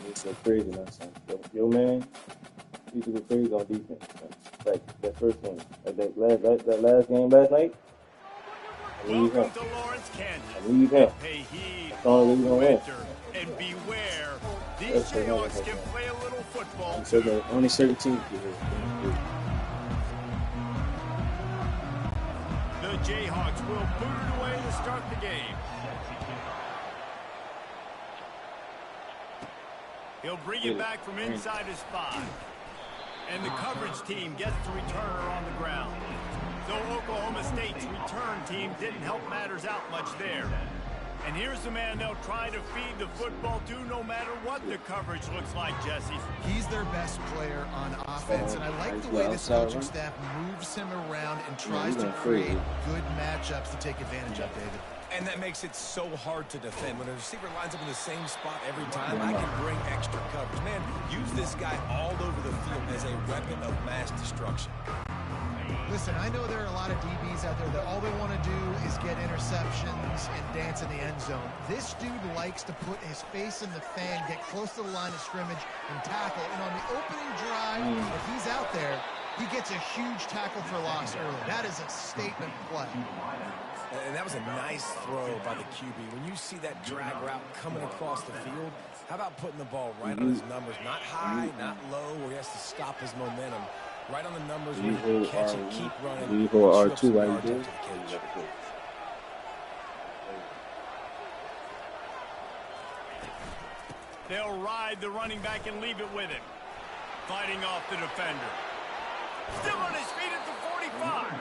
It's so crazy now, son. Yo, man, he used to go crazy on defense. Like that first game, like that last game last night. I need him. To Lawrence, Kansas. I need him. Hey, heed That's the only way we're gonna win. and beware. These Jayhawks can play a little football. So only certain teams do it. The Jayhawks will boot it away to start the game. He'll bring it back from inside his 5. And the coverage team gets the returner on the ground. Though Oklahoma State's return team didn't help matters out much there. And here's the man they'll try to feed the football to no matter what the coverage looks like, Jesse. He's their best player on offense, and I like the way this coaching staff moves him around and tries to create good matchups to take advantage of, David. And that makes it so hard to defend. When a receiver lines up in the same spot every time, I can bring extra coverage. Man, use this guy all over the field as a weapon of mass destruction. Listen, I know there are a lot of DBs out there that all they want to do is get interceptions and dance in the end zone. This dude likes to put his face in the fan, get close to the line of scrimmage, and tackle. And on the opening drive, if he's out there, he gets a huge tackle for loss early. That is a statement play. And that was a nice throw by the QB. When you see that drag route coming across the field, how about putting the ball right on his numbers? Not high, not low, where he has to stop his momentum. Right on the numbers where you can catch and keep running. We hold R2 right there. They'll ride the running back and leave it with him. Fighting off the defender. Still on his feet at the 45.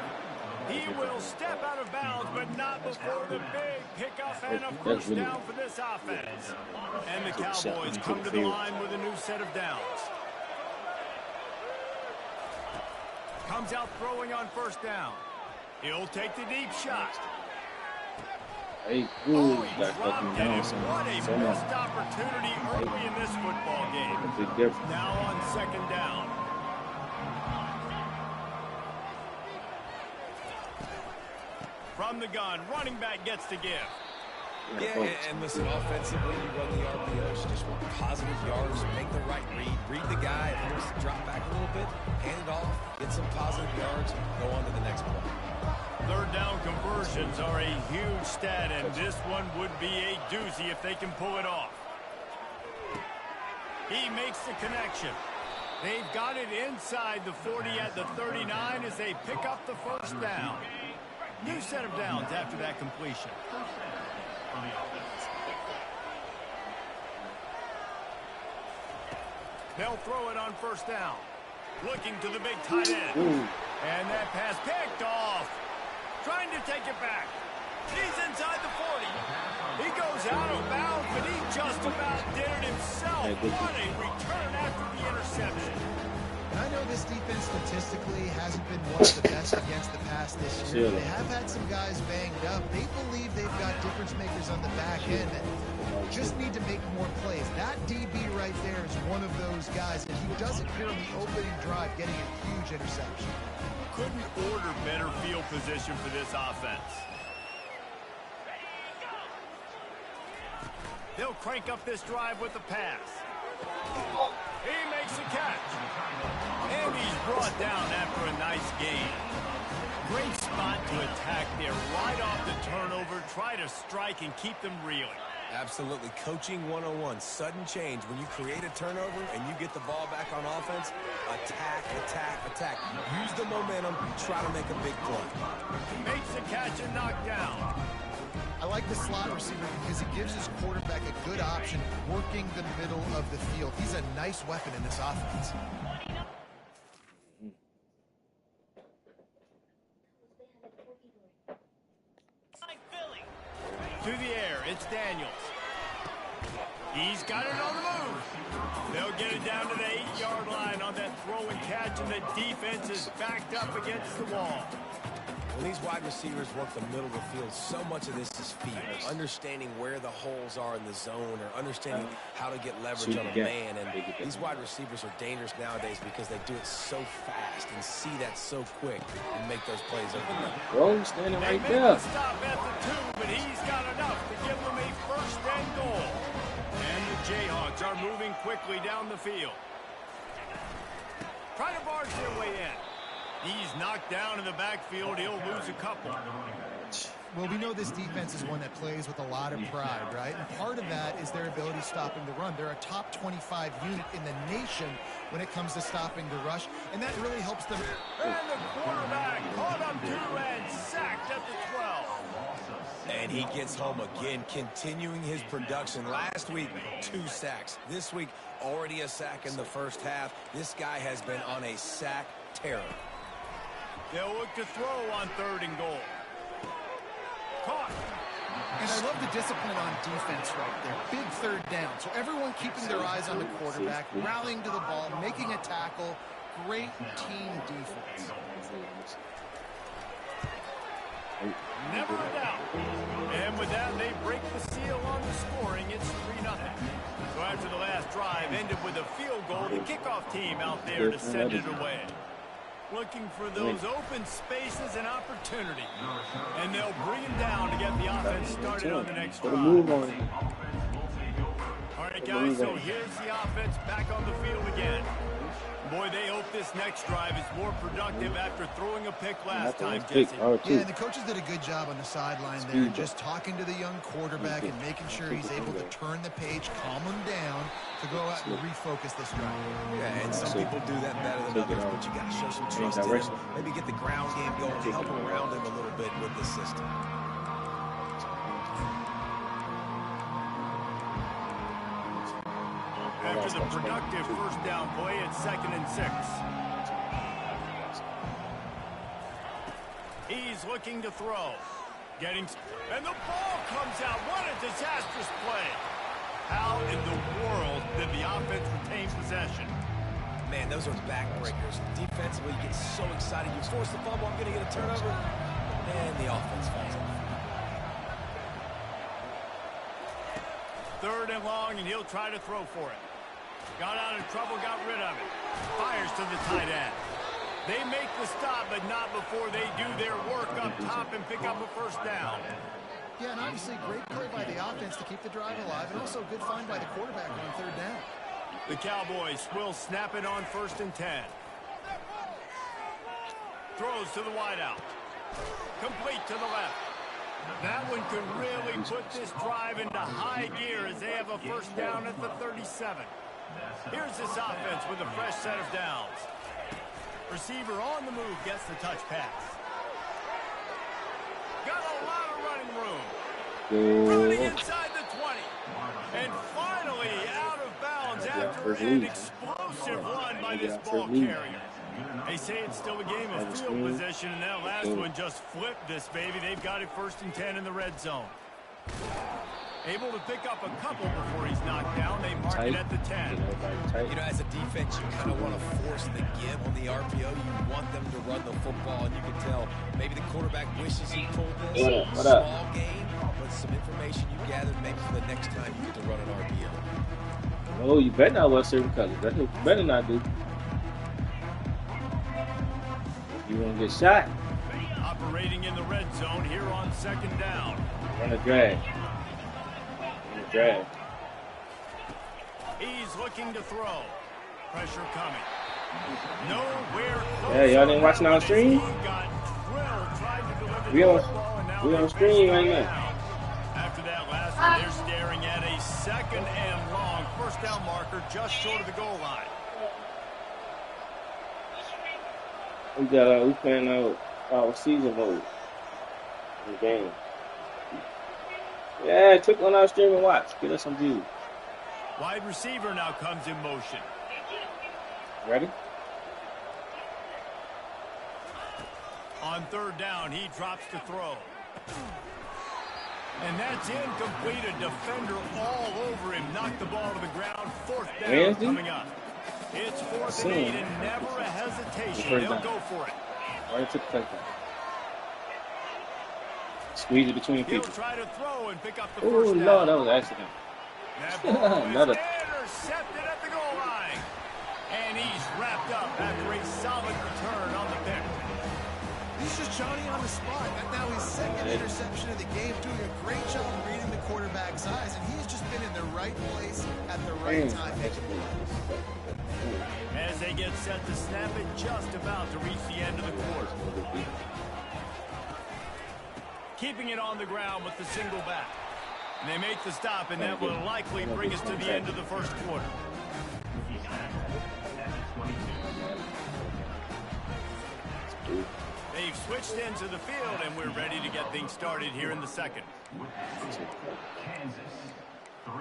He will step out of bounds, but not before the big pickup and a first down for this offense. And the Cowboys come to the line with a new set of downs. Comes out throwing on first down. He'll take the deep shot. Hey, He dropped it. What a missed opportunity early in this football game. Now on second down. From the gun, running back gets to give. Yeah, and listen, offensively, you run the RPOs, you just want positive yards, make the right read the guy, if he wants to drop back a little bit, hand it off, get some positive yards, go on to the next play. Third down conversions are a huge stat, and this one would be a doozy if they can pull it off. He makes the connection. They've got it inside the 40 at the 39 as they pick up the first down. New set of downs after that completion. They'll throw it on first down. Looking to the big tight end. And that pass picked off. Trying to take it back. He's inside the 40. He goes out of bounds, but he just about did it himself. What a return after the interception. And I know this defense statistically hasn't been one of the best against the pass this year. They have had some guys banged up. They believe they've got difference makers on the back end and just need to make more plays. That DB right there is one of those guys, and he does it here on the opening drive, getting a huge interception. Couldn't order better field position for this offense. They'll crank up this drive with the pass. He makes a catch. And he's brought down after a nice gain. Great spot to attack there right off the turnover. Try to strike and keep them reeling. Absolutely. Coaching 101. Sudden change. When you create a turnover and you get the ball back on offense, attack, attack, attack. Use the momentum. Try to make a big play. Makes the catch and knocked down. I like the slot receiver because it gives his quarterback a good option working the middle of the field. He's a nice weapon in this offense. To the air, it's Daniels. He's got it on the move. They'll get it down to the 8-yard line on that throw and catch, and the defense is backed up against the wall. When these wide receivers work the middle of the field, so much of this is feet. Understanding where the holes are in the zone or understanding how to get leverage on a man. And these wide receivers are dangerous nowadays because they do it so fast and see that so quick and make those plays over the middle. Bro, standing right there. Stop at the 2, but he's got enough to give them a first and goal. And the Jayhawks are moving quickly down the field. Trying to barge their way in. He's knocked down in the backfield. He'll lose a couple. Well, we know this defense is one that plays with a lot of pride, right? And part of that is their ability stopping the run. They're a top 25 unit in the nation when it comes to stopping the rush, and that really helps them. And the quarterback caught up to and sacked at the 12. And he gets home again, continuing his production. Last week, 2 sacks. This week, already a sack in the first half. This guy has been on a sack terror. They'll look to throw on 3rd and goal. Caught. And I love the discipline on defense right there. Big 3rd down. So everyone keeping their eyes on the quarterback, rallying to the ball, making a tackle. Great team defense. Never a doubt. And with that, they break the seal on the scoring. It's 3-0. So after the last drive ended with a field goal, the kickoff team out there to send it away. Looking for those open spaces and opportunity. And they'll bring him down to get the offense started on the next drive. All right, guys, so here's the offense back on the field again. Boy, they hope this next drive is more productive after throwing a pick last time, Jesse. Yeah, and the coaches did a good job on the sideline there, just talking to the young quarterback and making sure he's able to turn the page, calm him down to go out and refocus this drive. Yeah, and some people do that better than others, but you got to show some trust in him. Maybe get the ground game going, help around him a little bit with the system. After the productive 1st down play, it's 2nd and 6. He's looking to throw. And the ball comes out. What a disastrous play. How in the world did the offense retain possession? Man, those are backbreakers. Defensively, you get so excited. You force the fumble, I'm going to get a turnover. And the offense falls off. 3rd and long, and he'll try to throw for it. Got out of trouble, got rid of it. Fires to the tight end. They make the stop, but not before they do their work up top and pick up a 1st down. Yeah, and obviously great play by the offense to keep the drive alive, and also a good find by the quarterback on 3rd down. The Cowboys will snap it on 1st and 10. Throws to the wideout. Complete to the left. That one could really put this drive into high gear as they have a 1st down at the 37. Here's this offense with a fresh set of downs. Receiver on the move gets the touch pass. Got a lot of running room. Running inside the 20. And finally out of bounds after an explosive run by this ball carrier. They say it's still a game of field position, and that last one just flipped this baby. They've got it 1st and 10 in the red zone. Able to pick up a couple before he's knocked down. They mark it at the 10. You know, as a defense, you kind of want to force the give on the RPO. You want them to run the football, and you can tell maybe the quarterback wishes he pulled this. Small game, but some information you gathered maybe for the next time you get to run an RPO. Oh, you better not wear certain colors. That's what you better not do. You won't get shot. Operating in the red zone here on 2nd down. Run a drag. He's looking to throw. Pressure coming. Nowhere close. Yeah, y'all didn't watch it on stream? We on stream right now. After that last one, they're staring at a 2nd and long 1st down marker just short of the goal line. We playing our season mode in the game. Yeah, click on our stream and watch. Get us some views. Wide receiver now comes in motion. Ready? On 3rd down, he drops to throw. And that's incomplete. A defender all over him. Knocked the ball to the ground. 4th down coming up. It's 4th and 8 and never a hesitation. They'll go for it. Right to the touchdown. Squeeze it between people. He'll try to throw and pick up the 1st Oh, down. Lord, that was an accident. That ball is intercepted at the goal line. And he's wrapped up after a solid return on the pick. He's just Johnny on the spot. Now his second interception of the game, doing a great job reading the quarterback's eyes, and he's just been in the right place at the right time. As they get set to snap it, just about to reach the end of the quarter. Keeping it on the ground with the single back. And they make the stop, and that will likely bring us to the end of the first quarter. They've switched into the field, and we're ready to get things started here in the second. Kansas 3,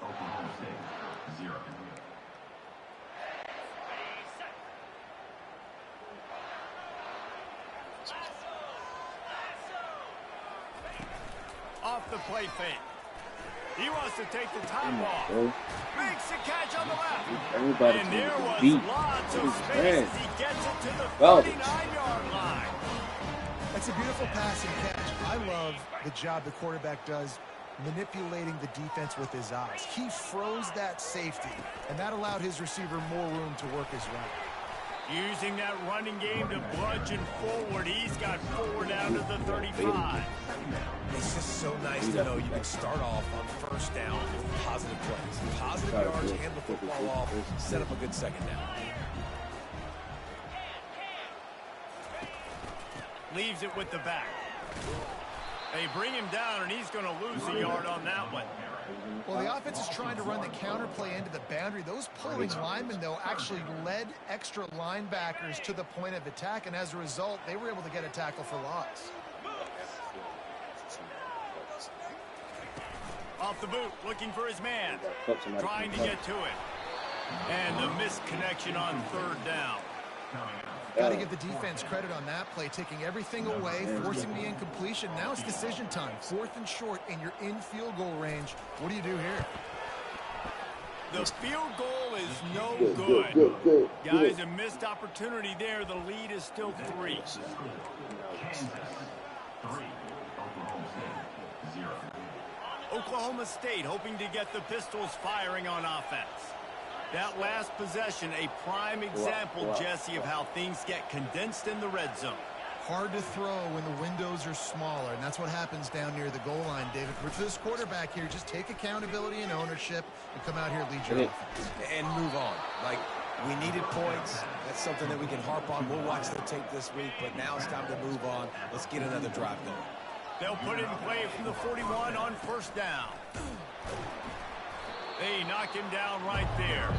Oklahoma State 0. Off the play fake. He wants to take the top off. Makes the catch on the left. And there was lots of space as he gets it to the 39-yard line. That's a beautiful passing catch. I love the job the quarterback does manipulating the defense with his eyes. He froze that safety, and that allowed his receiver more room to work his route. Using that running game to bludgeon forward. He's got 4 down to the 35. It's just so nice to know you can start off on first down with positive plays. Positive yards, hand the football off, set up a good second down. Leaves it with the back. They bring him down, and he's going to lose a yard on that one. Well, the offense is trying to run the counterplay into the boundary. Those pulling linemen, though, actually led extra linebackers to the point of attack, and as a result, they were able to get a tackle for loss. Off the boot, looking for his man. Trying to get to it. And the missed connection on third down. Got to give the defense credit on that play, taking everything away, forcing the incompletion. Now it's decision time. 4th and short, and you're in field goal range. What do you do here? The field goal is no good. Guys, a missed opportunity there. The lead is still 3. Kansas 3, Oklahoma State 0. Oklahoma State hoping to get the Pistols firing on offense. That last possession, a prime example, Jesse, of how things get condensed in the red zone. Hard to throw when the windows are smaller, and that's what happens down near the goal line, David. For this quarterback here, just take accountability and ownership and come out here and lead your offense. And move on. Like, we needed points. That's something that we can harp on. We'll watch the tape this week, but now it's time to move on. Let's get another drive going. They'll put it in play from the 41 on first down. They knock him down right there.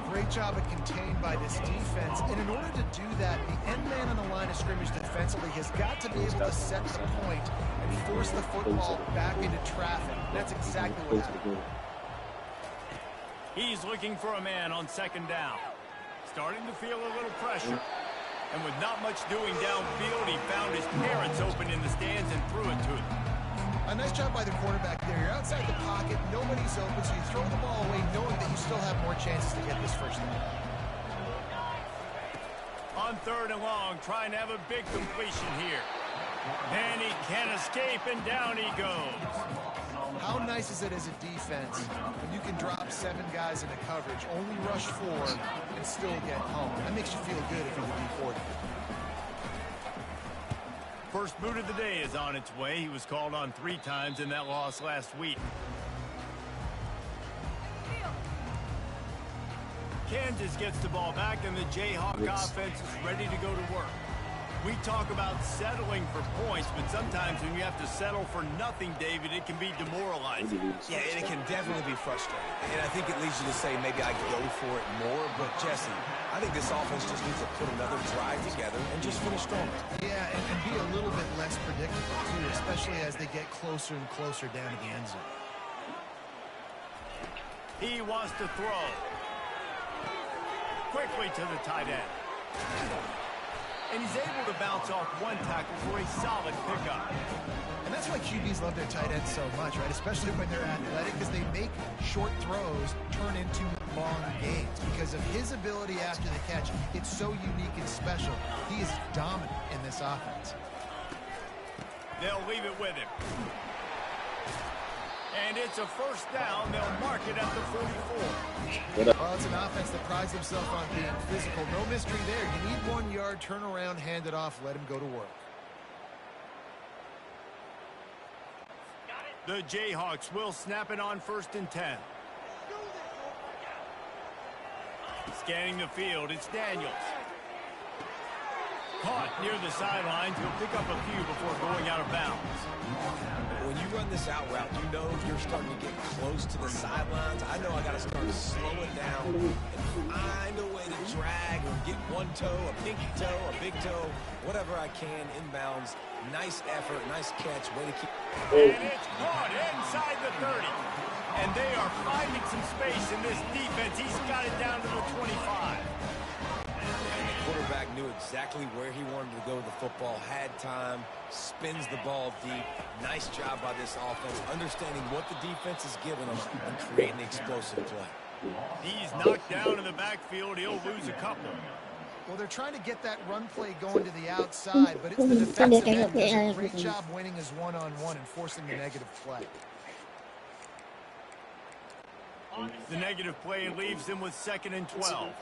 Great job of contained by this defense. And in order to do that, the end man on the line of scrimmage defensively has got to be able to set the point and force the football back into traffic. That's exactly what happened. He's looking for a man on second down. Starting to feel a little pressure. And with not much doing downfield, he found his parents open in the stands and threw it to them. A nice job by the quarterback there. You're outside the pocket, nobody's open, so you throw the ball away knowing that you still have more chances to get this first down. On third and long, trying to have a big completion here. And he can't escape, and down he goes. How nice is it as a defense when you can drop 7 guys into coverage, only rush 4, and still get home? That makes you feel good if you're the D40. First boot of the day is on its way. He was called on 3 times in that loss last week. Kansas gets the ball back, and the Jayhawk offense is ready to go to work. We talk about settling for points, but sometimes when you have to settle for nothing, David, it can be demoralizing. Yeah, and it can definitely be frustrating. And I think it leads you to say maybe I go for it more. But, Jesse, I think this offense just needs to put another drive together and just finish strong. Yeah, and be a little bit less predictable, too, especially as they get closer and closer down to the end zone. He wants to throw. Quickly to the tight end. And he's able to bounce off 1 tackle for a solid pickup. And that's why QBs love their tight ends so much, right? Especially when they're athletic, because they make short throws turn into long gains. Because of his ability after the catch, it's so unique and special. He is dominant in this offense. They'll leave it with him. And it's a first down. They'll mark it at the 44. Well, it's an offense that prides themselves on being physical. No mystery there. You need 1 yard, turn around, hand it off, let him go to work. The Jayhawks will snap it on 1st and 10. Scanning the field, it's Daniels. Caught near the sidelines. He'll pick up a few before going out of bounds. When you run this out route, you know you're starting to get close to the sidelines. I know I got to start to slow it down and find a way to drag or get one toe, a pinky toe, a big toe, whatever I can inbounds. Nice effort, nice catch, way to keep. And it's caught inside the 30. And they are finding some space in this defense. He's got it down to the 25. Quarterback knew exactly where he wanted to go with the football, had time, spins the ball deep. Nice job by this offense, understanding what the defense is giving them and creating the explosive play. He's knocked down in the backfield. He'll lose a couple. Well, they're trying to get that run play going to the outside, but it's the defensive end that does a great job winning his one-on-one and forcing the negative play. The negative play leaves them with 2nd and 12.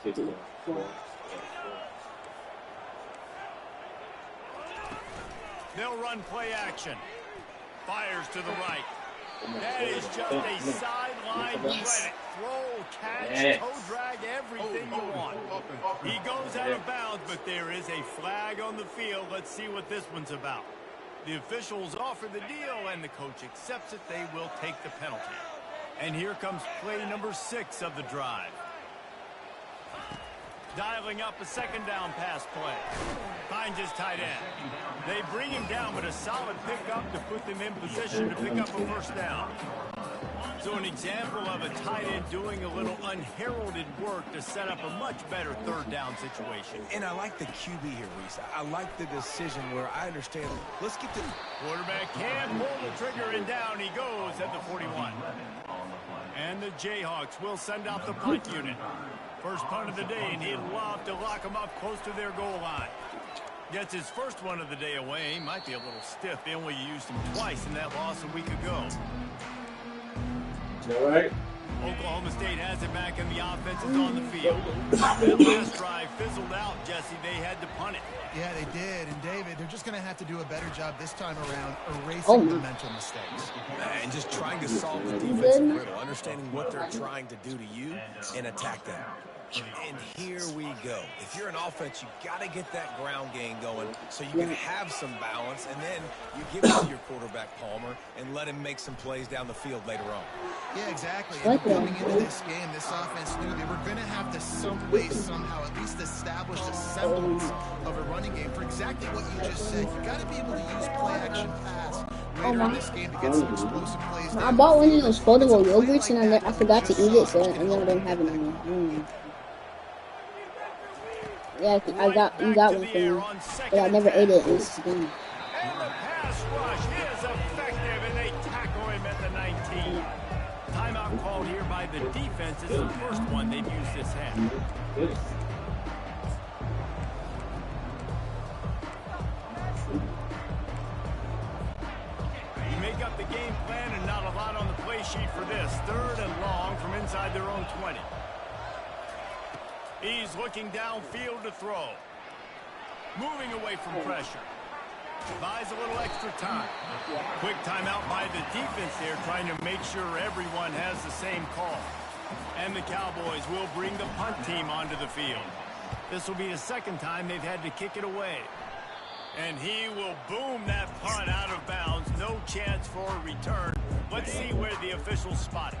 They'll run play action. Fires to the right. That is just a sideline credit. Throw, catch, toe drag, everything you want. He goes out of bounds, but there is a flag on the field. Let's see what this one's about. The officials offer the deal, and the coach accepts it. They will take the penalty. And here comes play number 6 of the drive. Dialing up a 2nd down pass play. Finds his tight end. They bring him down, but a solid pickup to put them in position to pick up a 1st down. So an example of a tight end doing a little unheralded work to set up a much better 3rd down situation. And I like the QB here, Reese. I like the decision where I understand. Let's get to quarterback can pull the trigger, and down he goes at the 41. And the Jayhawks will send out the punt unit. First punt of the day, and he'd love to lock them up close to their goal line. Gets his first one of the day away. Might be a little stiff. They only used him twice in that loss a week ago. All right. Oklahoma State has it back, and the offense is on the field. That last drive fizzled out, Jesse. They had to punt it. Yeah, they did. And, David, they're just going to have to do a better job this time around erasing the mental mistakes. And just trying to solve the defensive riddle, understanding what they're trying to do to you and attack them. And here we go. If you're an offense, you've got to get that ground game going so you can have some balance, and then you give it to your quarterback, Palmer, and let him make some plays down the field later on. Yeah, exactly. And coming into this game, this offense knew they were going to have to some way, somehow, at least establish a semblance of a running game for exactly what you just said. You've got to be able to use play-action pass later in this game to get some explosive plays. I bought one of those foldable yogurts, and I forgot to eat it, so I don't have it anymore. Yeah, you got one for me, but I never ate it in this game. And the pass rush is effective, and they tackle him at the 19. Timeout called here by the defense. It's the first one they've used this half. You make up the game plan, and not a lot on the play sheet for this. 3rd and long from inside their own 20. He's looking downfield to throw. Moving away from pressure. Buys a little extra time. Quick timeout by the defense there, trying to make sure everyone has the same call. And the Cowboys will bring the punt team onto the field. This will be the 2nd time they've had to kick it away. And he will boom that punt out of bounds. No chance for a return. Let's see where the officials spot it.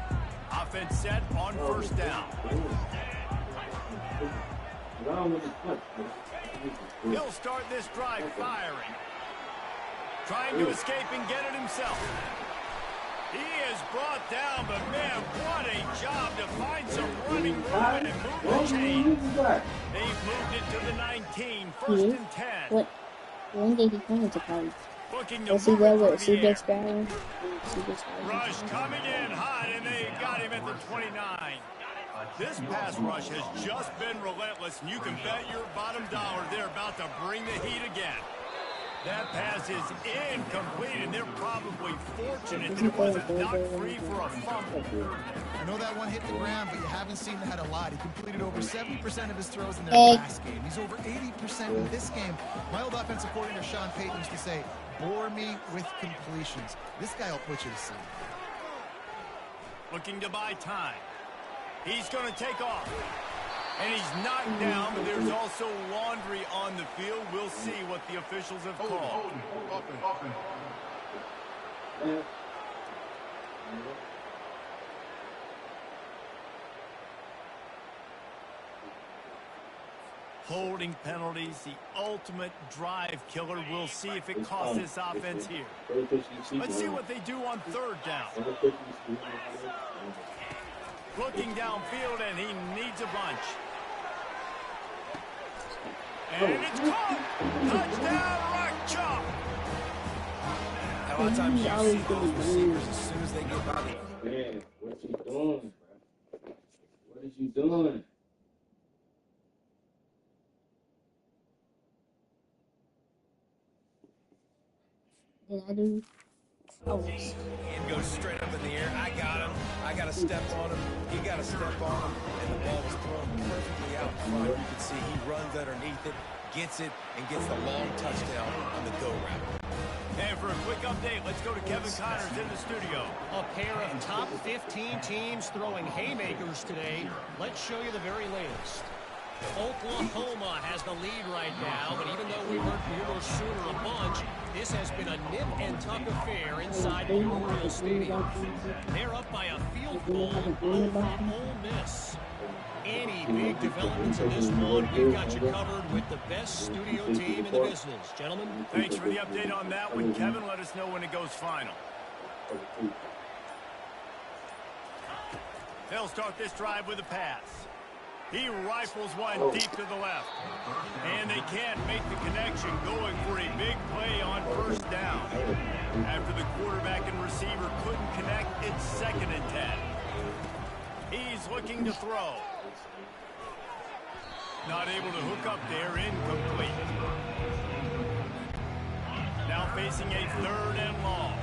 Offense set on 1st down. He'll start this drive firing. Trying to escape and get it himself. He is brought down, but man, what a job to find some running room and move the chains. They've moved it to the 19, 1st and 10. What? When did he come into college? Looking to Was he move there it with through the air. CJ Stroud? Rush coming in hot, and they got him at the 29. This pass rush has just been relentless, and you can bet your bottom dollar they're about to bring the heat again. That pass is incomplete, and they're probably fortunate that it wasn't knocked free for a fumble. I know that one hit the ground, but you haven't seen that a lot. He completed over 70% of his throws in their last game. He's over 80% in this game. My old offensive coordinator, Sean Payton, used to say, bore me with completions. This guy will put you to sleep. Looking to buy time. He's going to take off. And he's knocked down, but there's also laundry on the field. We'll see what the officials have called. Holding penalties, the ultimate drive killer. We'll see if it costs this offense here. Let's see what they do on third down. Looking downfield, and he needs a bunch. And it's caught! Touchdown, Rock Chalk! A lot of times you see those receivers as soon as they get by the... Man, what you doing, bro? What is you doing? Did I do? Oh. It goes straight up in the air. I got him. I got to step on him. He got to step on him. And the ball was thrown perfectly out in front. You can see he runs underneath it, gets it, and gets the long touchdown on the go route. And for a quick update, let's go to Kevin Connors in the studio. A pair of top 15 teams throwing haymakers today. Let's show you the very latest. Oklahoma has the lead right now, but even though we heard Bueller Sooner a bunch, this has been a nip and tuck affair inside Memorial Stadium. They're up by a field goal over Ole Miss. Any big developments in this one, we've got you covered with the best studio team in the business. Gentlemen. Thanks for the update on that one, Kevin. Let us know when it goes final. They'll start this drive with a pass. He rifles one deep to the left. And they can't make the connection, going for a big play on first down. After the quarterback and receiver couldn't connect, it's 2nd and 10. He's looking to throw. Not able to hook up there, incomplete. Now facing a 3rd and long.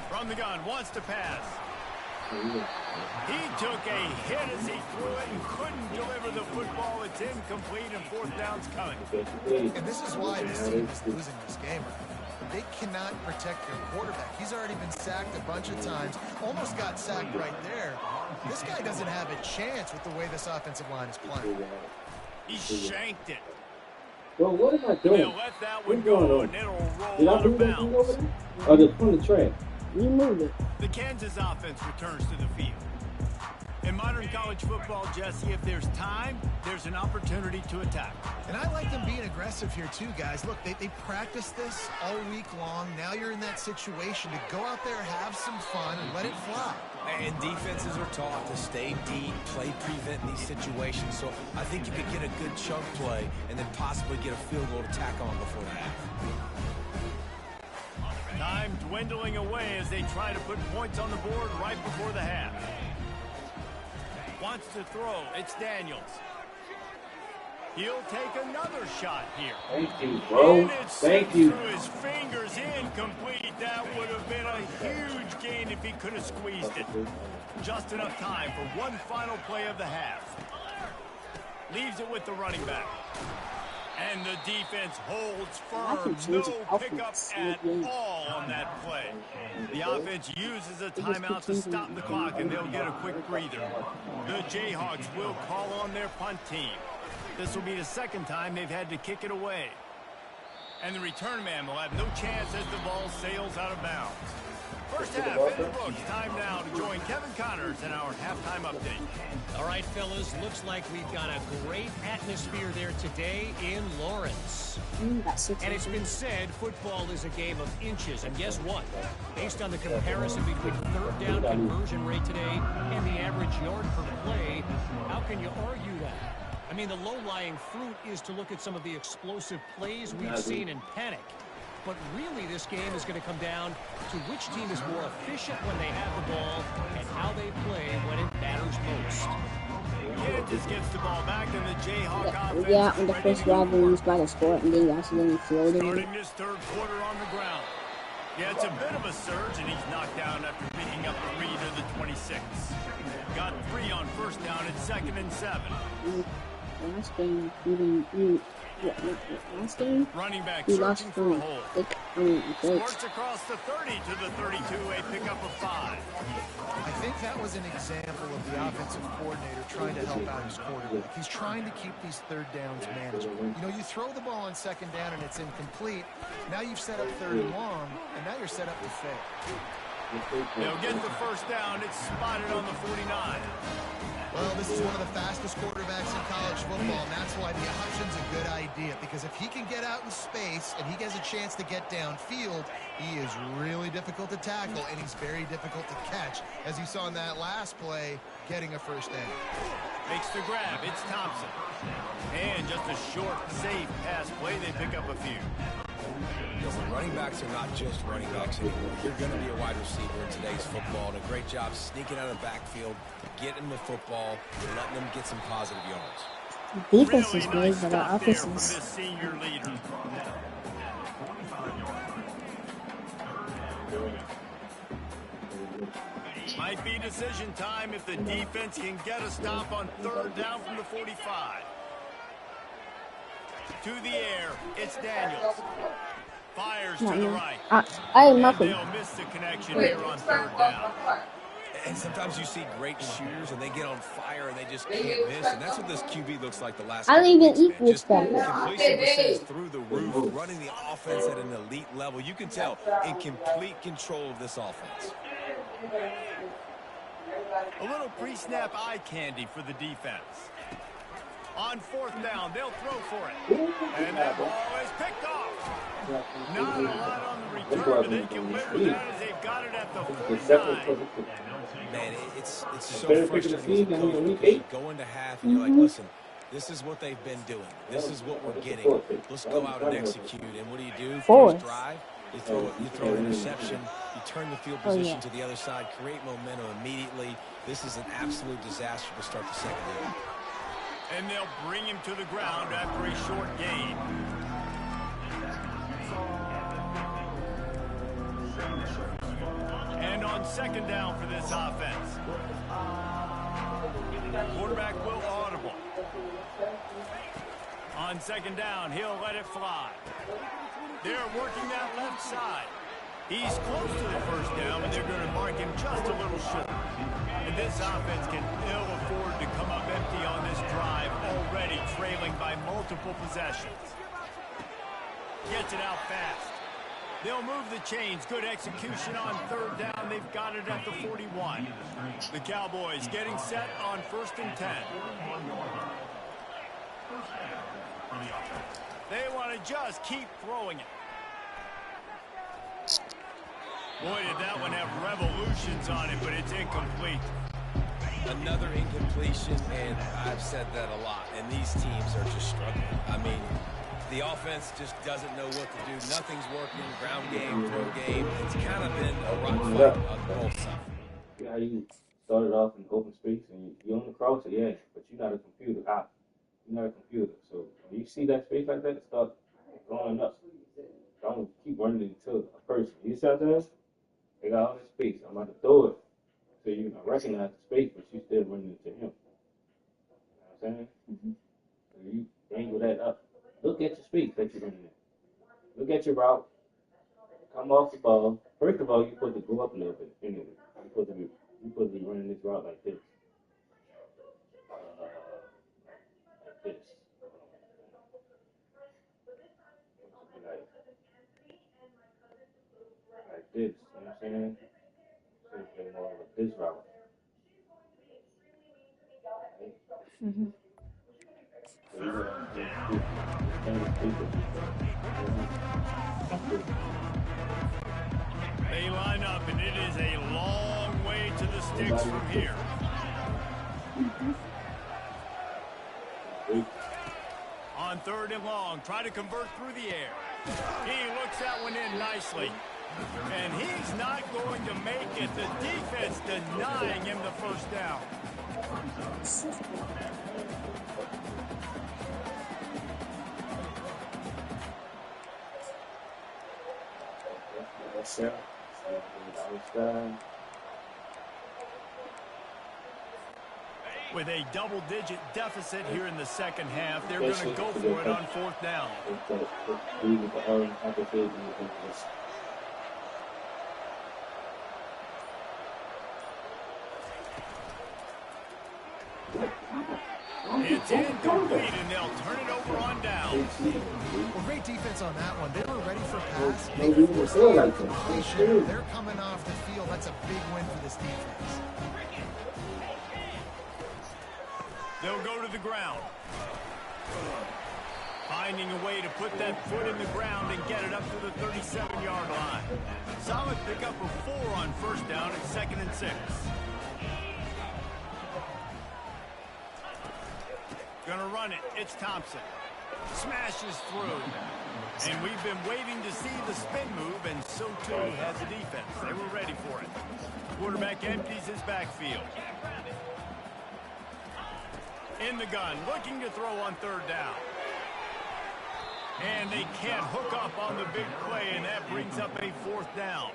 From the gun, wants to pass. He took a hit as he threw it and couldn't deliver the football. It's incomplete, and 4th down's coming. And this is why this team is losing this game. They cannot protect their quarterback. He's already been sacked a bunch of times. Almost got sacked right there. This guy doesn't have a chance with the way this offensive line is playing. He shanked it. Bro, what am I doing? They'll let that one go, and it'll roll out of bounds. Oh, just from the track. You moved it. The Kansas offense returns to the field. In modern college football, Jesse, if there's time, there's an opportunity to attack. And I like them being aggressive here too, guys. Look, they practice this all week long. Now you're in that situation to go out there, have some fun, and let it fly. And defenses are taught to stay deep, play prevent in these situations. So I think you could get a good chunk play and then possibly get a field goal to tack on before the half. Time dwindling away as they try to put points on the board right before the half. Wants to throw. It's Daniels. He'll take another shot here. Thank you, bro. And it's Thank you. through his fingers, incomplete. That would have been a huge gain if he could have squeezed it. Just enough time for one final play of the half. Leaves it with the running back. And the defense holds firm. No pickup at all on that play. The offense uses a timeout to stop the clock, and they'll get a quick breather. The Jayhawks will call on their punt team. This will be the 2nd time they've had to kick it away. And the return man will have no chance as the ball sails out of bounds. First half in the books. Time now to join Kevin Connors in our halftime update. All right, fellas, looks like we've got a great atmosphere there today in Lawrence. And it's been said football is a game of inches. And guess what? Based on the comparison between 3rd down conversion rate today and the average yard per play, how can you argue that? I mean, the low-lying fruit is to look at some of the explosive plays we've seen in Panic. but really this game is going to come down to which team is more efficient when they have the ball and how they play when it matters most. Kansas gets the ball back, and the Jayhawk offense Yeah, on the first drive we lose by the score, and then you accidentally floated it. starting this third quarter on the ground. Yeah, it's a bit of a surge, and he's knocked down after picking up the read of the 26. Got 3 on first down at 2nd and 7. Last game, last game, Running back we lost searching for a from hole. Colts. Sports across the 30 to the 32, a pickup of 5. I think that was an example of the offensive coordinator trying to help out his quarterback. He's trying to keep these third downs manageable. You know, you throw the ball on 2nd down and it's incomplete. Now you've set up 3rd and long, and now you're set up to fail. They'll get the first down. It's spotted on the 49. Well, this is one of the fastest quarterbacks in college football, and that's why the option's a good idea. Because if he can get out in space and he gets a chance to get downfield, he is really difficult to tackle, and he's very difficult to catch. As you saw in that last play, getting a first down. Makes the grab. It's Thompson. And just a short, safe pass play. They pick up a few. Listen, running backs are not just running backs anymore. You're going to be a wide receiver in today's football, and a great job sneaking out of the backfield, getting the football, and letting them get some positive yards. Defense is Really good, nice but our stop there offense from is... this senior leader. Might be decision time if the defense can get a stop on 3rd down from the 45. To the air, it's Daniels. Fires to the right. I am And nothing. they'll miss the connection here on 3rd down. And sometimes you see great shooters, and they get on fire, and they just can't miss. And that's what this QB looks like the last I couple don't even weeks, eat man. with Just them. completion percentage through the roof, running the offense at an elite level. You can tell in complete control of this offense. A little pre-snap eye candy for the defense. On 4th down, they'll throw for it. And that ball is picked off. Not a lot on the return, but they can live with that as they've got it at the 49. Man, it's so frustrating as a coach because you go into half and you're like, listen, this is what they've been doing. This is what we're getting. Let's go out and execute. And what do? First drive, you throw an interception, you turn the field position to the other side, create momentum immediately. This is an absolute disaster to start the second half. And they'll bring him to the ground after a short gain. And on 2nd down for this offense. Quarterback will audible. On 2nd down, he'll let it fly. They're working that left side. He's close to the first down, and they're going to mark him just a little short. And this offense can ill afford to come up empty on this drive, already trailing by multiple possessions. Gets it out fast. They'll move the chains. Good execution on 3rd down. They've got it at the 41. The Cowboys getting set on 1st and 10. They want to just keep throwing it. Boy, did that one have revolutions on it, but it's incomplete. Another incompletion, and I've said that a lot, and these teams are just struggling. I mean, the offense just doesn't know what to do. Nothing's working. Ground game, throw game. It's kind of been a rock fight on both sides. Yeah, you started off in open space and you're on the crosser, yeah, but you're not a computer. You're not a computer. So when you see that space like that, start going up. Don't keep running into a person. You see what I'm saying? They got all this space. I'm about to throw it. So you can recognize the space, but you still running into him. You know what I'm saying? Mm-hmm. So you angle that up. Look at your space that you're running in. Look at your route. Come off the ball. First of all, you're supposed to go up a little bit anyway. You're supposed to be running this route like this. Like this. Like this. You know what I'm saying? So it's more of this route. Mm-hmm. They line up, and it is a long way to the sticks from here. On 3rd and long, try to convert through the air. He looks that one in nicely. And he's not going to make it. The defense denying him the first down. With a double-digit deficit here in the second half, they're going to go for it on fourth down. It's incomplete, and they'll turn it over on down. Well, great defense on that one. They were ready for pass. They forced the completion. They're coming off the field. That's a big win for this defense. They'll go to the ground. Finding a way to put that foot in the ground and get it up to the 37-yard line. Solid pickup of 4 on first down at 2nd and 6. Gonna run it. It's Thompson. Smashes through. And we've been waiting to see the spin move, and so too has the defense. They were ready for it. Quarterback empties his backfield. In the gun, looking to throw on third down. And they can't hook up on the big play, and that brings up a fourth down.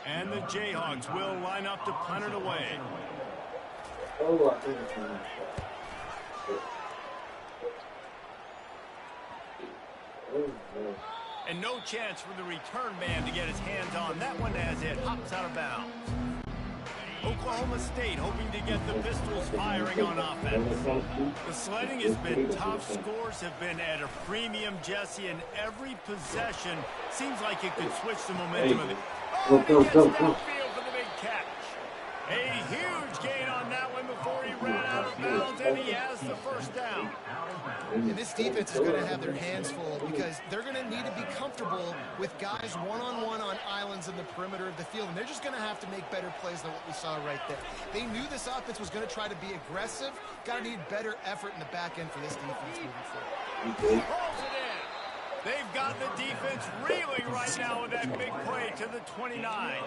And the Jayhawks will line up to punt it away. And no chance for the return man to get his hands on that one as it hops out of bounds. Oklahoma State hoping to get the Pistols firing on offense. The sledding has been tough. Scores have been at a premium, Jesse, and every possession seems like it could switch the momentum of it. Oh, he gets downfield for the big catch. A huge gain on that one before he ran out of bounds, and he has the first down. And this defense is going to have their hands full because they're going to need to be comfortable with guys one-on-one on islands in the perimeter of the field, and they're just going to have to make better plays than what we saw right there. They knew this offense was going to try to be aggressive. Got to need better effort in the back end for this defense moving forward. Rolls it in. They've got the defense reeling right now with that big play to the 29.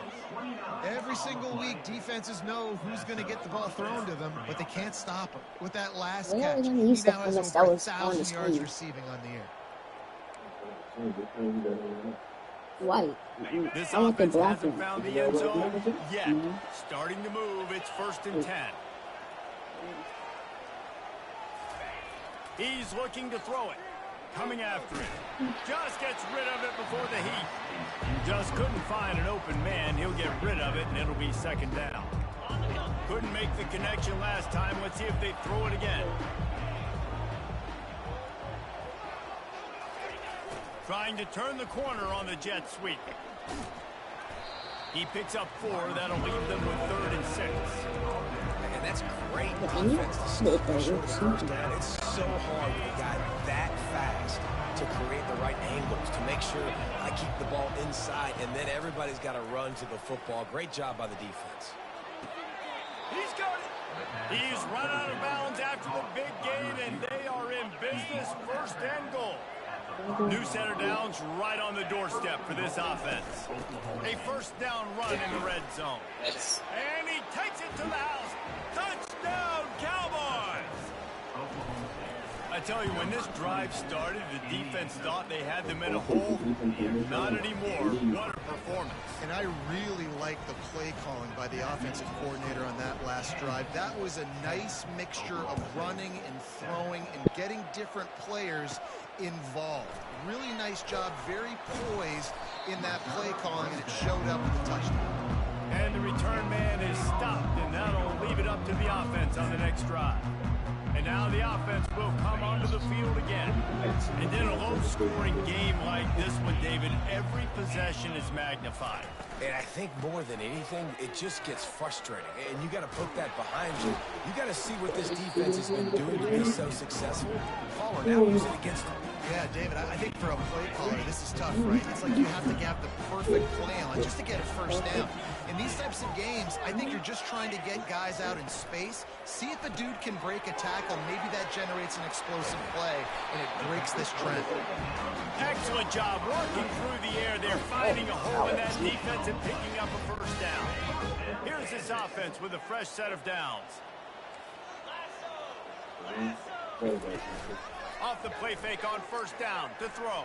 Every single week, defenses know who's going to get the ball thrown to them, but they can't stop him. With that last catch, he now has over 1,000 yards receiving on the year. White. This offense hasn't found the end zone yet. Starting to move. It's 1st and 10. He's looking to throw it. Coming after it. Just gets rid of it before the heat. Just couldn't find an open man. He'll get rid of it, and it'll be 2nd down. Couldn't make the connection last time. Let's see if they throw it again. Trying to turn the corner on the jet sweep. He picks up 4. That'll leave them with 3rd and 6. And that's great defense to stop the first down. It's so hard when you got that fast to create the right angles, to make sure I keep the ball inside, and then everybody's got to run to the football. Great job by the defense. He's got it. He's run out of bounds after the big gain, and they are in business. 1st and goal. New set of downs right on the doorstep for this offense. A 1st down run in the red zone. And he takes it to the house. Touchdown, Cowboys! I tell you, when this drive started, the defense thought they had them in a hole. Not anymore. What a performance. And I really like the play calling by the offensive coordinator on that last drive. That was a nice mixture of running and throwing and getting different players involved. Really nice job, very poised in that play calling, and it showed up with the touchdown. And the return man is stopped, and that'll leave it up to the offense on the next drive. And now the offense will come onto the field again. And in a low-scoring game like this one, David, every possession is magnified. And I think more than anything, it just gets frustrating. And you got to put that behind you. You got to see what this defense has been doing to be so successful. Call her now, use it against them. Yeah, David, I think for a play caller, this is tough, right? It's like you have to have the perfect play on just to get a first down. In these types of games, I think you're just trying to get guys out in space, see if a dude can break a tackle. Maybe that generates an explosive play, and it breaks this trend. Excellent job working through the air there, finding a hole in that defense and picking up a first down. Here's this offense with a fresh set of downs. Off the play fake on first down to throw.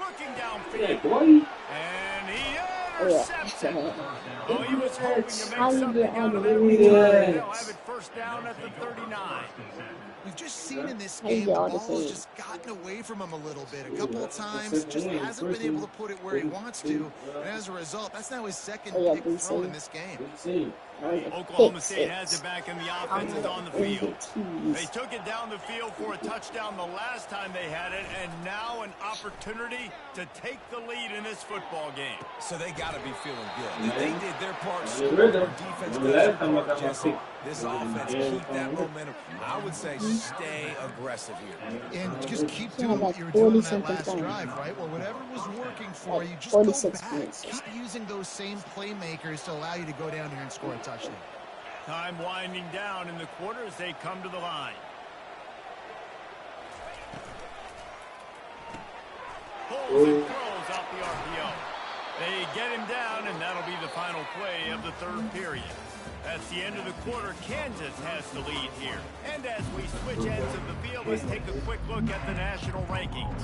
Looking downfield. And he intercepts it. Oh, he was hoping to make something out of that return. They'll have it first down at the 39. We've just seen in this game, the ball has just gotten away from him a little bit. A couple of times, just hasn't been able to put it where he wants to. And as a result, that's now his second pick thrown in this game. Oklahoma State has it back and the offense is on the field. They took it down the field for a touchdown the last time they had it, and now an opportunity to take the lead in this football game. So they got to be feeling good. They did their part. Their defense does their part, Jesse. This offense, keep that momentum. I would say stay aggressive here. And just keep doing what you were doing on that last drive, right? Well, whatever was working for you, just go back. Keep using those same playmakers to allow you to go down here and score a touchdown. Time winding down in the quarter as they come to the line. Pulls and throws off the RPO. They get him down, and that'll be the final play of the third period. That's the end of the quarter. Kansas has the lead here. And as we switch ends of the field, let's take a quick look at the national rankings.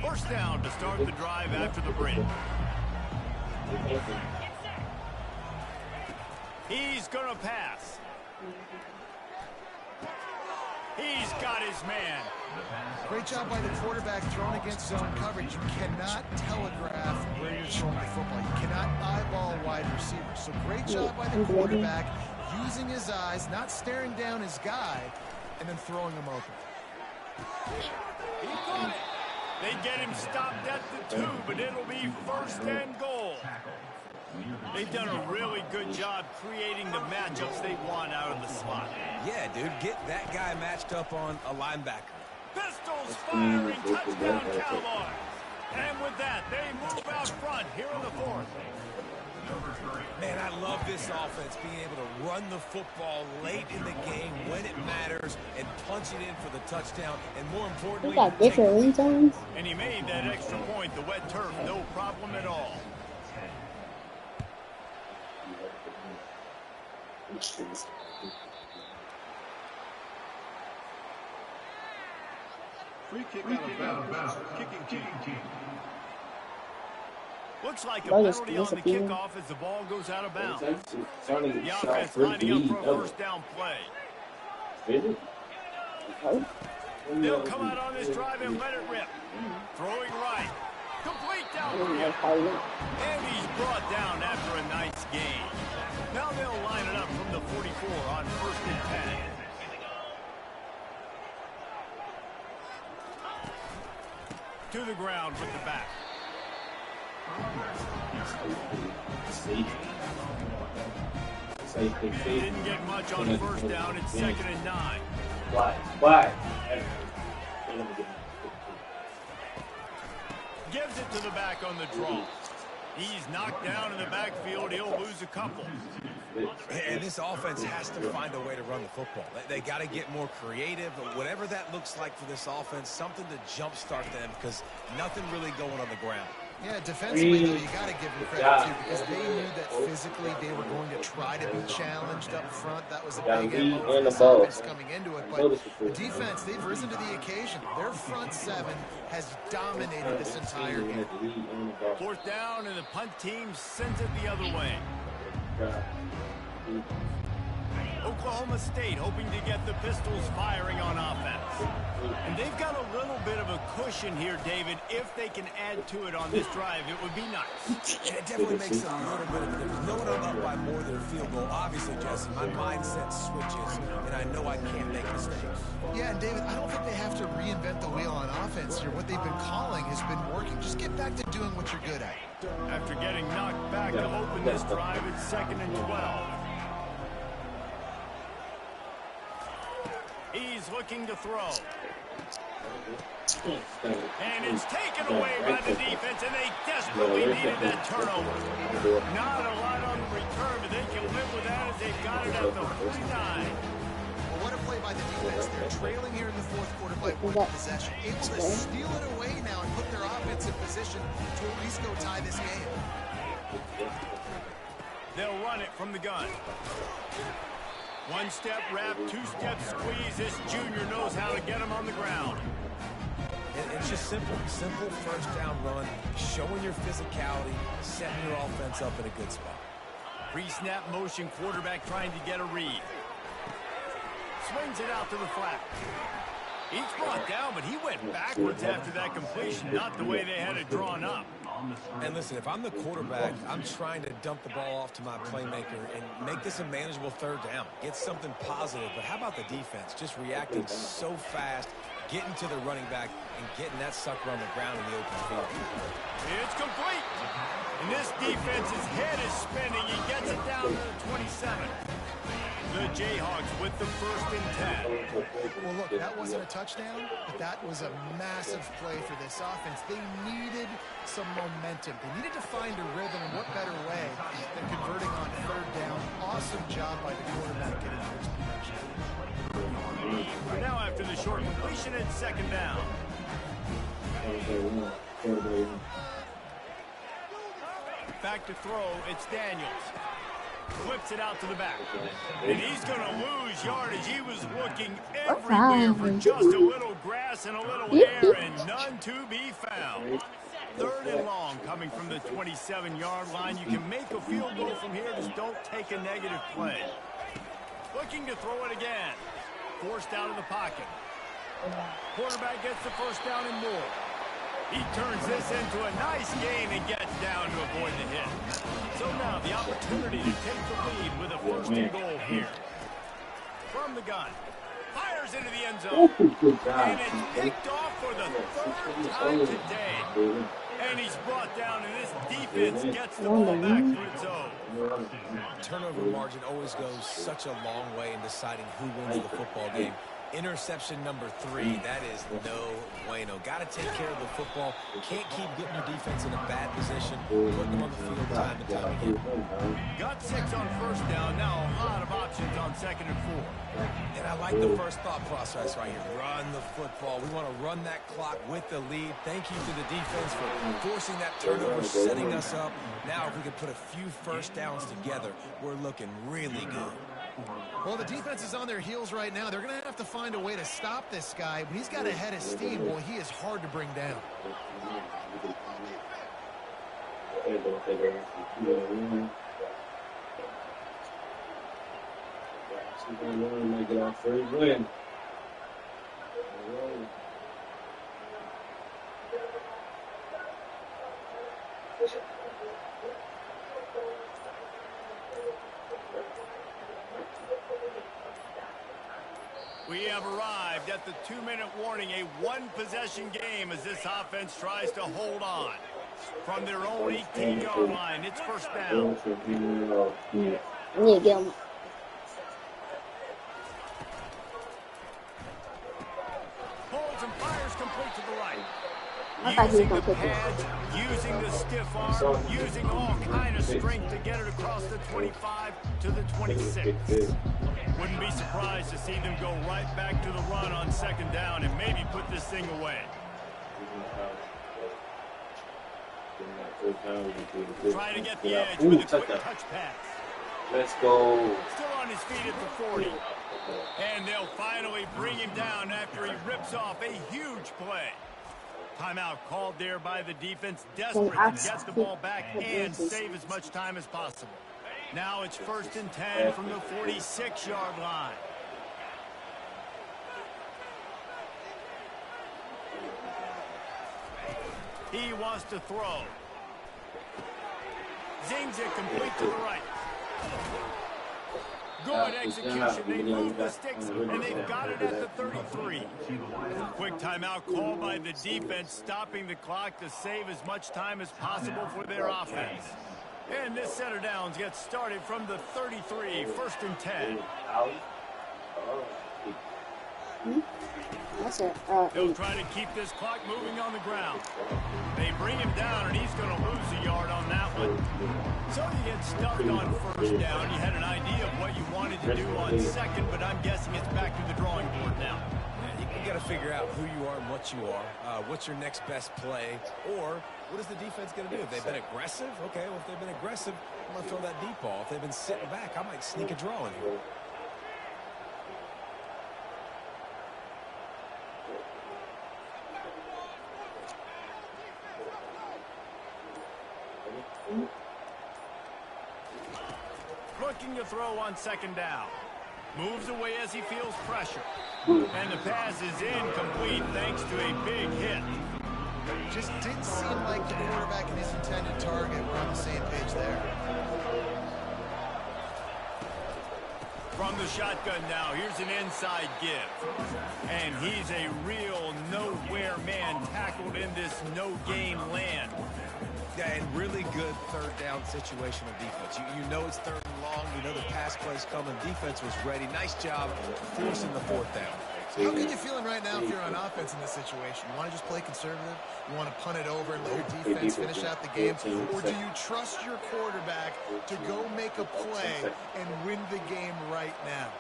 First down to start the drive after the break. He's going to pass. He's got his man. Great job by the quarterback throwing against zone coverage. You cannot telegraph where you're throwing the football. You cannot eyeball wide receivers. So great job by the quarterback using his eyes, not staring down his guy, and then throwing him open. He got it. They get him stopped at the 2, but it'll be first and goal. They've done a really good job creating the matchups they want out of the slot. Yeah, dude, get that guy matched up on a linebacker. Pistols firing, touchdown Cowboys. And with that, they move out front here in the fourth. Man, I love this offense being able to run the football late in the game when it matters and punch it in for the touchdown. And more importantly, we got different ring tones. And he made that extra point, the wet turf, no problem at all. Free kick out of bounds. Kicking team. Looks like a penalty on the kickoff as the ball goes out of bounds. The offense lining up for a first down play. They'll come out on this drive and let it rip. Throwing right. Complete downfield. And he's brought down after a nice gain. Now they'll line it up from the 44 on first and 10. To the ground with the back. Didn't get much on first down. It's second and 9. Why? Gives it to the back on the draw. He's knocked down in the backfield. He'll lose a couple. And this offense has to find a way to run the football. They got to get more creative, but whatever that looks like for this offense, something to jumpstart them because nothing really going on the ground. Yeah, defensively, though, you got to give them credit, too, because they knew that physically they were going to try to be challenged up front. That was a big MO for this offense coming into it. But the defense, they've risen to the occasion. Their front seven has dominated this entire game. Fourth down, and the punt team sends it the other way. Oklahoma State hoping to get the Pistols firing on offense. And they've got a little bit of a cushion here, David. If they can add to it on this drive, it would be nice. It definitely makes a little bit of a difference. Knowing I'm up by more than a field goal, obviously, Jesse, my mindset switches, and I know I can't make mistakes. Yeah, and David, I don't think they have to reinvent the wheel on offense here. What they've been calling has been working. Just get back to doing what you're good at. After getting knocked back to open this drive, it's second and 12. he's looking to throw. And it's taken away by the defense, and they desperately needed that turnover. Not a lot on the return, but they can live with that as they've got it at the 49. Well, what a play by the defense. They're trailing here in the fourth quarter by one possession. Able to steal it away now and put their offense in position to at least go tie this game. They'll run it from the gun. One-step wrap, two-step squeeze. This junior knows how to get him on the ground. It's just simple first down run, showing your physicality, setting your offense up in a good spot. Pre-snap motion, quarterback trying to get a read. Swings it out to the flat. He's brought down, but he went backwards after that completion, not the way they had it drawn up. And listen, if I'm the quarterback, I'm trying to dump the ball off to my playmaker and make this a manageable third down. Get something positive. But how about the defense? Just reacting so fast, getting to the running back, and getting that sucker on the ground in the open field. It's complete. And this defense's head is spinning. He gets it down to the 27. The Jayhawks with the 1st and 10. Well, look, that wasn't a touchdown, but that was a massive play for this offense. They needed some momentum. They needed to find a rhythm, and what better way than converting on third down. Awesome job by the quarterback getting his production. Now after the short completion, it's 2nd down. Back to throw, it's Daniels. Flips it out to the back. And he's going to lose yardage. He was looking everywhere for just a little grass and a little air, and none to be found. 3rd and long coming from the 27-yard line. You can make a field goal from here. Just don't take a negative play. Looking to throw it again. Forced out of the pocket. Quarterback gets the 1st down and more. He turns this into a nice gain and gets down to avoid the hit. So now the opportunity to take the lead with a 1st and goal here. From the gun. Fires into the end zone. And it's picked off for the 3rd time today. And he's brought down, and this defense gets the ball back to its own. Turnover margin always goes such a long way in deciding who wins the football game. Interception number 3, that is no bueno. Got to take care of the football. Can't keep getting your defense in a bad position. Put them on the field time and time again. Got 6 on 1st down. Now a lot of options on 2nd and 4. And I like the first thought process right here. Run the football. We want to run that clock with the lead. Thank you to the defense for forcing that turnover, setting us up. Now if we can put a few 1st downs together, we're looking really good. Well, the defense is on their heels right now. They're going to have to find a way to stop this guy. But he's got a head of steam. Well, he is hard to bring down. Make it our 3rd win. We have arrived at the 2-minute warning, a 1-possession game as this offense tries to hold on. From their own 18-yard line, it's 1st down. I need to get him. Holds and fires complete to the right. I thought he was Using the going to pick pads, using the stiff arm, using all kind of strength to get it across the 25 to the 26. Wouldn't be surprised to see them go right back to the run on 2nd down and maybe put this thing away. Trying to get the edge with a quick touch pass. Let's go. Still on his feet at the 40. And they'll finally bring him down after he rips off a huge play. Timeout called there by the defense, desperate to get the ball back and save as much time as possible. Now it's 1st and 10 from the 46-yard line. He wants to throw. Zings it complete to the right. Good execution. They move the sticks, and they've got it at the 33. Quick timeout call by the defense, stopping the clock to save as much time as possible for their offense. And this set of downs gets started from the 33, 1st and 10. That's it. He'll try to keep this clock moving on the ground. They bring him down, and he's going to lose a yard on that one. So you get stuffed on first down. You had an idea of what you wanted to do on second, but I'm guessing it's back to the drawing board now. You got to figure out who you are and what you are. What's your next best play? Or what is the defense going to do? If they've been aggressive, okay, well, if they've been aggressive, I'm going to throw that deep ball. If they've been sitting back, I might sneak a draw in here. Looking to throw on second down. Moves away as he feels pressure. And the pass is incomplete thanks to a big hit. Just didn't seem like the quarterback and his intended target were on the same page there. From the shotgun now, here's an inside give. And he's a real nowhere man tackled in this no-gain land. Yeah, and really good third down situational defense. You know it's third and long. You know the pass play's coming. Defense was ready. Nice job forcing the fourth down. So how good you feeling right now if you're on offense in this situation? You want to just play conservative? You want to punt it over and let your defense finish out the game? Or do you trust your quarterback to go make a play and win the game right now?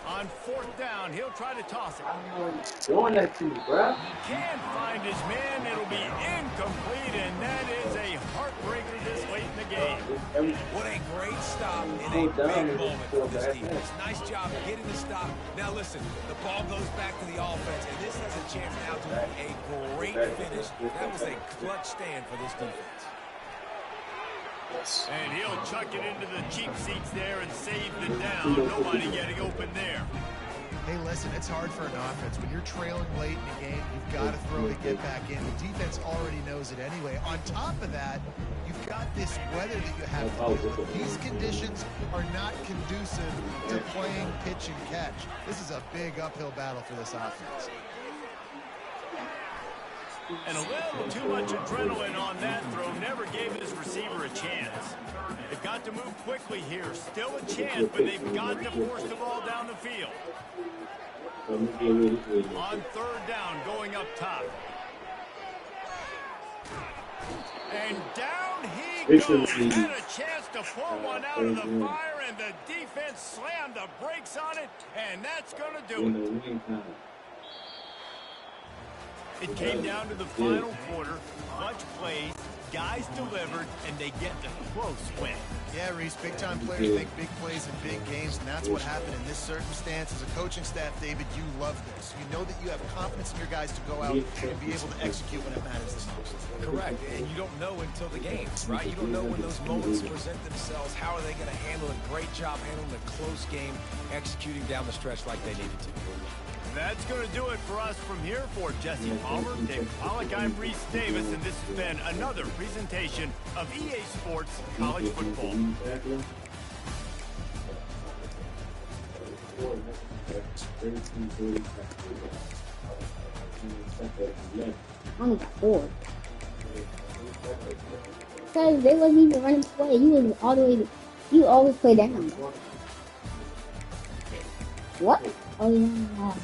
On fourth down, he'll try to toss it. Throwing that to you, bro. Can't find his man. It'll be incomplete, and that is a heartbreaker this late in the game. What a great stop in a big moment for this defense. Nice job getting the stop. Now listen, the ball goes back to the offense, and this has a chance now to be a great finish. That was a clutch stand for this defense. And he'll chuck it into the cheap seats there and save the down. Nobody getting open there. Hey, listen, it's hard for an offense. When you're trailing late in the game, you've got to throw to get back in. The defense already knows it anyway. On top of that, you've got this weather that you have to deal with. These conditions are not conducive to playing pitch and catch. This is a big uphill battle for this offense. And a little too much adrenaline on that throw. Never gave his receiver a chance. They've got to move quickly here. Still a chance, but they've got to force the ball down the field. On third down, going up top. And down he goes. Had a chance to pull one out of the fire, and the defense slammed the brakes on it, and that's going to do it. It came down to the final quarter. Much plays, guys delivered, and they get the close win. Yeah, Reese, big-time players make big plays in big games, and that's what happened in this circumstance. As a coaching staff, David, you love this. You know that you have confidence in your guys to go out and be able to execute when it matters the most. Correct, and you don't know until the game, right? You don't know when those moments present themselves. How are they going to handle it? Great job handling a close game, executing down the stretch like they needed to. That's going to do it for us from here. For Jesse Palmer, Dave Pollock, I'm Reese Davis, and this has been another presentation of EA Sports College Football. Only got 4. Because they wasn't even running play. You was all the way. You always play down. What? Oh yeah.